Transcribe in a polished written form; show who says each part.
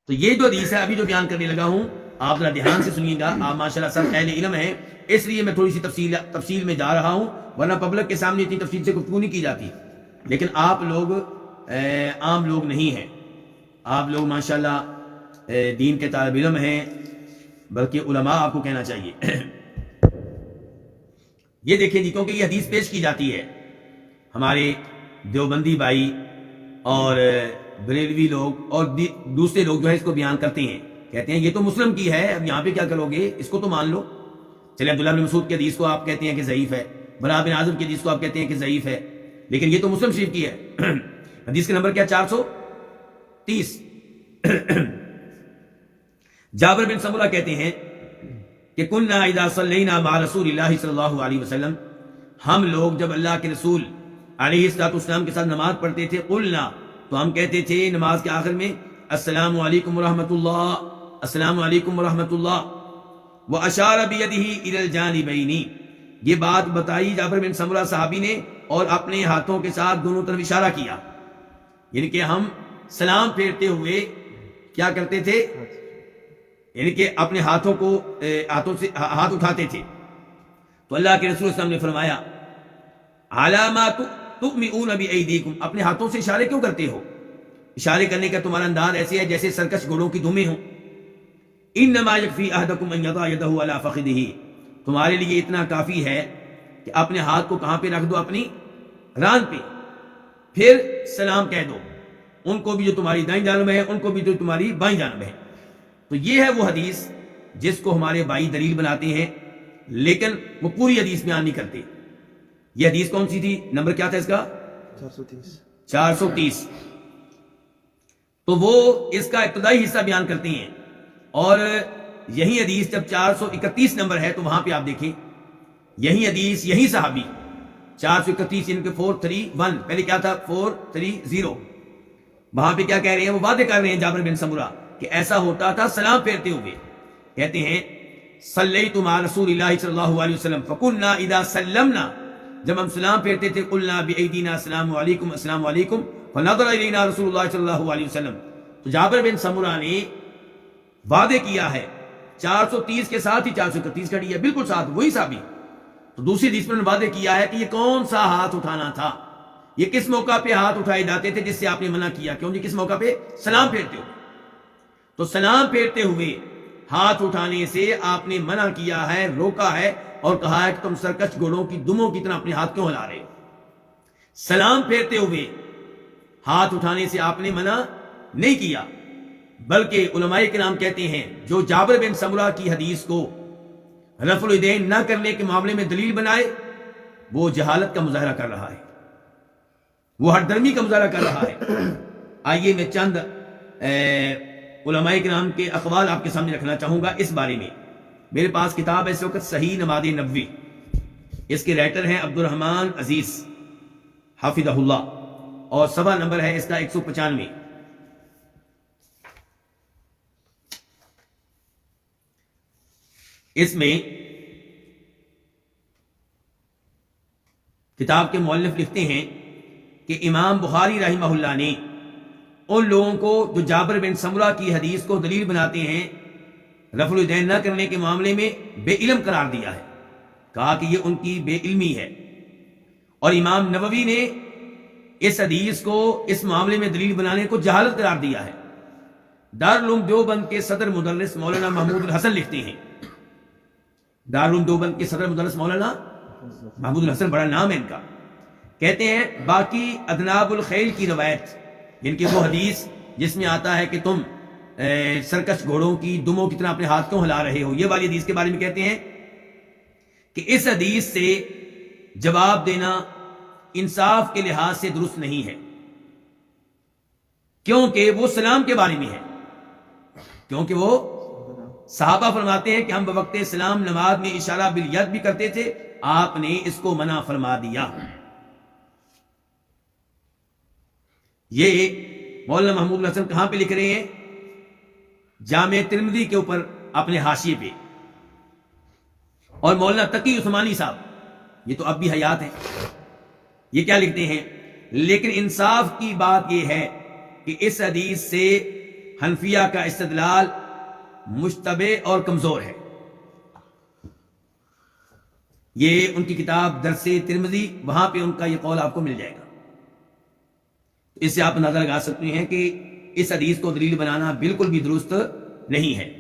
Speaker 1: تو یہ جو حدیث ہے ابھی جو بیان کرنے لگا ہوں آپ ذرا دھیان سے سنیے گا. آپ ماشاءاللہ سب اہل علم ہیں, اس لیے میں تھوڑی سی تفصیل میں جا رہا ہوں, ورنہ پبلک کے سامنے اتنی تفصیل سے گفتگو نہیں کی جاتی. لیکن آپ لوگ عام لوگ نہیں ہیں, آپ لوگ ماشاءاللہ دین کے طالب علم ہیں, بلکہ علماء آپ کو کہنا چاہیے. یہ دیکھیں جی, کیونکہ یہ حدیث پیش کی جاتی ہے, ہمارے دیوبندی بھائی اور بریلوی لوگ اور دوسرے لوگ جو ہے اس کو بیان کرتے ہیں, کہتے ہیں یہ تو مسلم کی ہے, اب یہاں پہ کیا کرو گے, اس کو تو مان لو. چلے عبداللہ بن مسعود کی حدیث کو آپ کہتے ہیں کہ ضعیف ہے, براء بن عازب کی حدیث کو آپ کہتے ہیں کہ ضعیف ہے, لیکن یہ تو مسلم شریف کی ہے. حدیث کا نمبر کیا, 430. جابر بن سمرہ کہتے ہیں کہ کننا اذا صلینا مع رسول اللہ صلی اللہ علیہ وسلم, ہم لوگ جب اللہ کے رسول علیہ الصلوۃ والسلام کے ساتھ نماز پڑھتے تھے, قلنا تو ہم کہتے تھے نماز کے آخر میں السلام علیکم ورحمۃ اللہ, السلام علیکم ورحمۃ اللہ. واشار بیدہ الی الجانبین, یہ بات بتائی جابر بن سمرہ صحابی نے اور اپنے ہاتھوں کے ساتھ دونوں طرف اشارہ کیا, یعنی کہ ہم سلام پھیرتے ہوئے کیا کرتے تھے, یعنی کہ اپنے ہاتھوں سے ہاتھ اٹھاتے تھے. تو اللہ کے رسول صلی اللہ علیہ وسلم نے فرمایا علامات تؤمئون بایدیکم, اپنے ہاتھوں سے اشارے کیوں کرتے ہو, اشارے کرنے کا تمہارا انداز ایسے ہے جیسے سرکش گھوڑوں کی دمیں ہوں. انما یکفی احدکم ان یضع یدہ علی فخذہ, تمہارے لیے اتنا کافی ہے کہ اپنے ہاتھ کو کہاں پہ رکھ دو, اپنی ران پہ, پھر سلام کہہ دو, ان کو بھی جو تمہاری دائیں جانب ہے, ان کو بھی جو تمہاری بائیں جانب ہے. تو یہ ہے وہ حدیث جس کو ہمارے بھائی دلیل بناتے ہیں, لیکن وہ پوری حدیث بیان نہیں کرتے. یہ حدیث کون سی تھی, نمبر کیا تھا اس کا, 430. تو وہ اس کا ابتدائی حصہ بیان کرتے ہیں, اور یہی حدیث جب 431 نمبر ہے تو وہاں پہ آپ دیکھیں یہی حدیث, یہی صحابی 431 ان کے 431, پہلے کیا تھا 430, وہاں پہ کیا کہہ رہے ہیں, وہ وعدے کر رہے ہیں جابر بن سمرہ کہ ایسا ہوتا تھا سلام پھیرتے ہوئے. کہتے ہیں صلیت مع رسول اللہ صلی اللہ علیہ وسلم فکنا اذا سلمنا, جب ہم سلام پھیرتے تھے قلنا بایدینا السلام علیکم السلام علیکم, فنظر الینا رسول اللہ صلی اللہ علیہ وسلم. تو جابر بن سمرہ نے وعدے کیا ہے 430 کے ساتھ ہی 431 کھڑی ہے, بالکل ساتھ, وہی صحابی. تو دوسری حدیث میں وعدے کیا ہے کہ یہ کون سا ہاتھ اٹھانا تھا, یہ کس موقع پہ ہاتھ اٹھائے جاتے تھے جس سے آپ نے منع کیا, کیوں جی کس موقع پہ, سلام پھیرتے ہوئے. تو سلام پھیرتے ہوئے ہاتھ اٹھانے سے آپ نے منع کیا ہے, روکا ہے, اور کہا ہے کہ تم سرکش گھوڑوں کی دموں کی طرح اپنے ہاتھ کیوں ہلا رہے ہو. سلام پھیرتے ہوئے ہاتھ اٹھانے سے آپ نے منع نہیں کیا, بلکہ علماء کرام کہتے ہیں جو جابر بن سمرہ کی حدیث کو رفع الیدین نہ کرنے کے معاملے میں دلیل بنائے, وہ جہالت کا مظاہرہ کر رہا ہے, وہ ہٹ درمی کا مظاہرہ کر رہا ہے. آئیے میں چند علماء کرام کے اقوال آپ کے سامنے رکھنا چاہوں گا اس بارے میں. میرے پاس کتاب ہے اس وقت صحیح نماز نبوی, اس کے رائٹر ہیں عبد الرحمن عزیز حافظہ اللہ, اور صفحہ نمبر ہے اس کا 195. اس میں کتاب کے مؤلف لکھتے ہیں کہ امام بخاری رحمہ اللہ نے ان لوگوں کو جو جابر بن سمرہ کی حدیث کو دلیل بناتے ہیں رفع الیدین نہ کرنے کے معاملے میں بے علم قرار دیا ہے, کہا کہ یہ ان کی بے علمی ہے. اور امام نووی نے اس حدیث کو اس معاملے میں دلیل بنانے کو جہالت قرار دیا ہے. دارالعلوم دیوبند کے صدر مدرس مولانا محمود الحسن لکھتے ہیں, دارالعلوم دیوبند کے صدر مدرس مولانا محمود الحسن, بڑا نام ہے ان کا, کہتے ہیں باقی ادناب الخیل کی روایت, جن کی وہ حدیث جس میں آتا ہے کہ تم سرکش گھوڑوں کی دموں کی طرح اپنے ہاتھ کیوں ہلا رہے ہو, یہ والی حدیث کے بارے میں کہتے ہیں کہ اس حدیث سے جواب دینا انصاف کے لحاظ سے درست نہیں ہے, کیونکہ وہ سلام کے بارے میں ہے, کیونکہ وہ صحابہ فرماتے ہیں کہ ہم بوقت سلام نماز میں اشارہ بالید بھی کرتے تھے, آپ نے اس کو منع فرما دیا. یہ مولانا محمود الحسن کہاں پہ لکھ رہے ہیں, جامع ترمذی کے اوپر اپنے حاشیے پہ. اور مولانا تقی عثمانی صاحب, یہ تو اب بھی حیات ہیں, یہ کیا لکھتے ہیں, لیکن انصاف کی بات یہ ہے کہ اس حدیث سے حنفیہ کا استدلال مشتبہ اور کمزور ہے. یہ ان کی کتاب درس ترمذی، وہاں پہ ان کا یہ قول آپ کو مل جائے گا. اس سے آپ اندازہ لگا سکتے ہیں کہ اس حدیث کو دلیل بنانا بالکل بھی درست نہیں ہے.